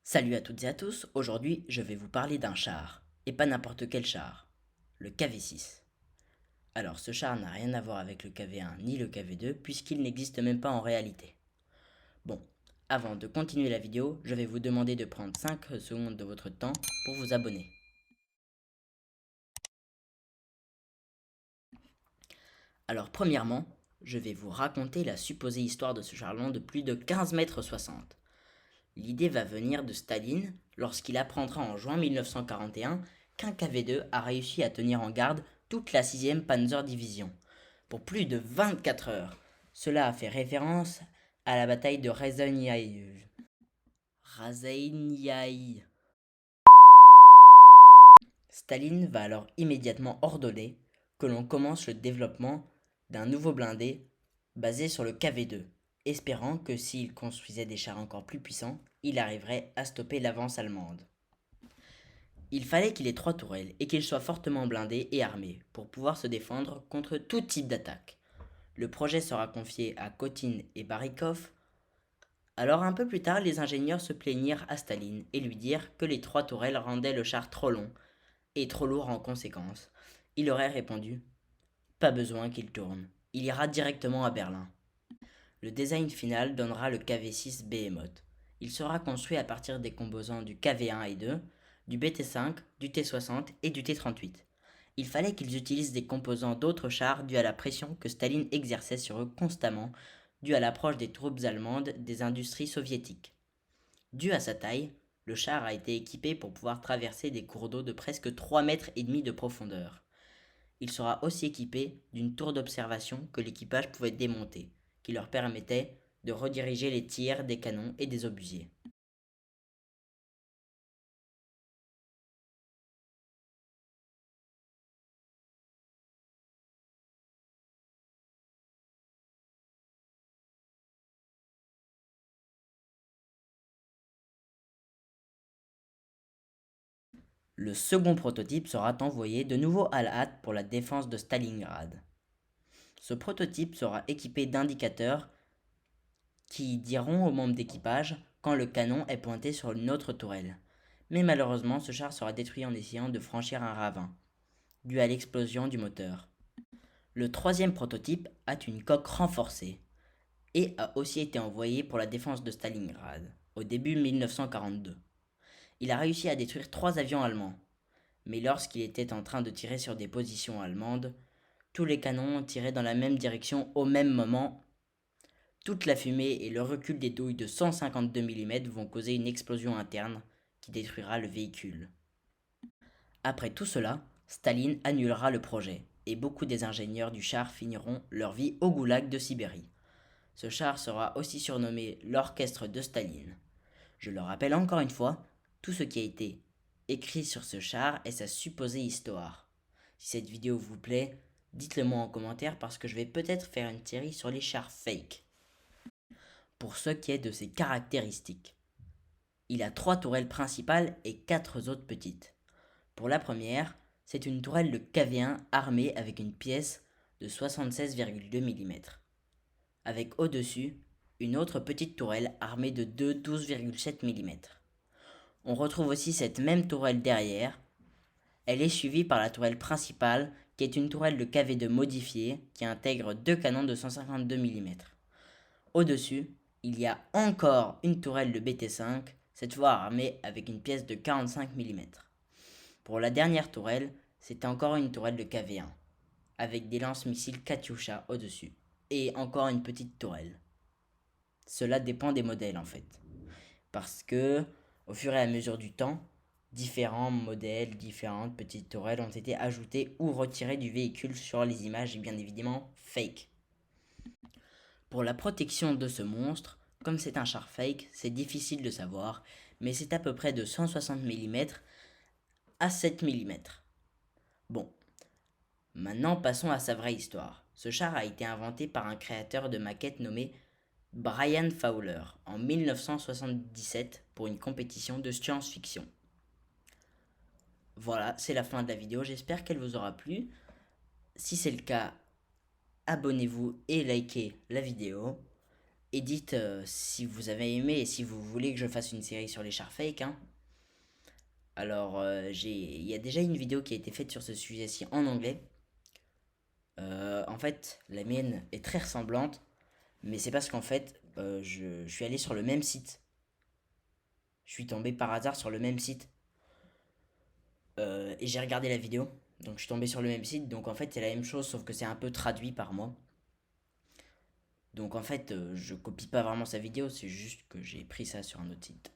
Salut à toutes et à tous, aujourd'hui je vais vous parler d'un char, et pas n'importe quel char, le KV6. Alors ce char n'a rien à voir avec le KV1 ni le KV2 puisqu'il n'existe même pas en réalité. Bon, avant de continuer la vidéo, je vais vous demander de prendre 5 secondes de votre temps pour vous abonner. Alors premièrement, je vais vous raconter la supposée histoire de ce char long de plus de 15,60 m. L'idée va venir de Staline lorsqu'il apprendra en juin 1941 qu'un KV-2 a réussi à tenir en garde toute la 6e Panzer-Division pour plus de 24 heures. Cela a fait référence à la bataille de Raseiniai. Staline va alors immédiatement ordonner que l'on commence le développement d'un nouveau blindé basé sur le KV-2, espérant que s'il construisait des chars encore plus puissants, il arriverait à stopper l'avance allemande. Il fallait qu'il ait 3 tourelles et qu'il soit fortement blindé et armé pour pouvoir se défendre contre tout type d'attaque. Le projet sera confié à Kotin et Barikov. Alors un peu plus tard, les ingénieurs se plaignirent à Staline et lui dirent que les 3 tourelles rendaient le char trop long et trop lourd en conséquence. Il aurait répondu: pas besoin qu'il tourne, il ira directement à Berlin. Le design final donnera le KV6 Behemoth. Il sera construit à partir des composants du KV1 et 2, du BT5, du T60 et du T38. Il fallait qu'ils utilisent des composants d'autres chars dû à la pression que Staline exerçait sur eux constamment, dû à l'approche des troupes allemandes des industries soviétiques. Dû à sa taille, le char a été équipé pour pouvoir traverser des cours d'eau de presque 3,5 mètres de profondeur. Il sera aussi équipé d'une tour d'observation que l'équipage pouvait démonter, qui leur permettait de rediriger les tirs des canons et des obusiers. Le second prototype sera envoyé de nouveau à la hâte pour la défense de Stalingrad. Ce prototype sera équipé d'indicateurs qui diront aux membres d'équipage quand le canon est pointé sur une autre tourelle. Mais malheureusement, ce char sera détruit en essayant de franchir un ravin, dû à l'explosion du moteur. Le troisième prototype a une coque renforcée et a aussi été envoyé pour la défense de Stalingrad, au début 1942. Il a réussi à détruire 3 avions allemands, mais lorsqu'il était en train de tirer sur des positions allemandes, tous les canons tiraient dans la même direction au même moment. Toute la fumée et le recul des douilles de 152 mm vont causer une explosion interne qui détruira le véhicule. Après tout cela, Staline annulera le projet et beaucoup des ingénieurs du char finiront leur vie au goulag de Sibérie. Ce char sera aussi surnommé l'orchestre de Staline. Je le rappelle encore une fois, tout ce qui a été écrit sur ce char est sa supposée histoire. Si cette vidéo vous plaît, dites-le moi en commentaire parce que je vais peut-être faire une série sur les chars fake. Pour ce qui est de ses caractéristiques, il a 3 tourelles principales et 4 autres petites. Pour la première, c'est une tourelle de KV1 armée avec une pièce de 76,2 mm. Avec au-dessus, une autre petite tourelle armée de deux 12,7 mm. On retrouve aussi cette même tourelle derrière. Elle est suivie par la tourelle principale, qui est une tourelle de KV2 modifiée, qui intègre 2 canons de 152 mm. Au-dessus, il y a encore une tourelle de BT5, cette fois armée avec une pièce de 45 mm. Pour la dernière tourelle, c'est encore une tourelle de KV1, avec des lance-missiles Katyusha au-dessus, et encore une petite tourelle. Cela dépend des modèles en fait. Parce que, au fur et à mesure du temps, différents modèles, différentes petites tourelles ont été ajoutées ou retirées du véhicule sur les images et bien évidemment fake. Pour la protection de ce monstre, comme c'est un char fake, c'est difficile de savoir, mais c'est à peu près de 160 mm à 7 mm. Bon, maintenant passons à sa vraie histoire. Ce char a été inventé par un créateur de maquettes nommé Brian Fowler en 1977 pour une compétition de science-fiction. Voilà, c'est la fin de la vidéo, j'espère qu'elle vous aura plu. Si c'est le cas, abonnez-vous et likez la vidéo. et dites si vous avez aimé et si vous voulez que je fasse une série sur les chars fake, hein. Alors, il y a déjà une vidéo qui a été faite sur ce sujet-ci en anglais. En fait, la mienne est très ressemblante, mais c'est parce qu'en fait, je suis allé sur le même site. Je suis tombé par hasard sur le même site. Et j'ai regardé la vidéo. Donc je suis tombé sur le même site. Donc en fait, c'est la même chose, sauf que c'est un peu traduit par moi. Donc en fait, je copie pas vraiment sa vidéo, c'est juste que j'ai pris ça sur un autre site.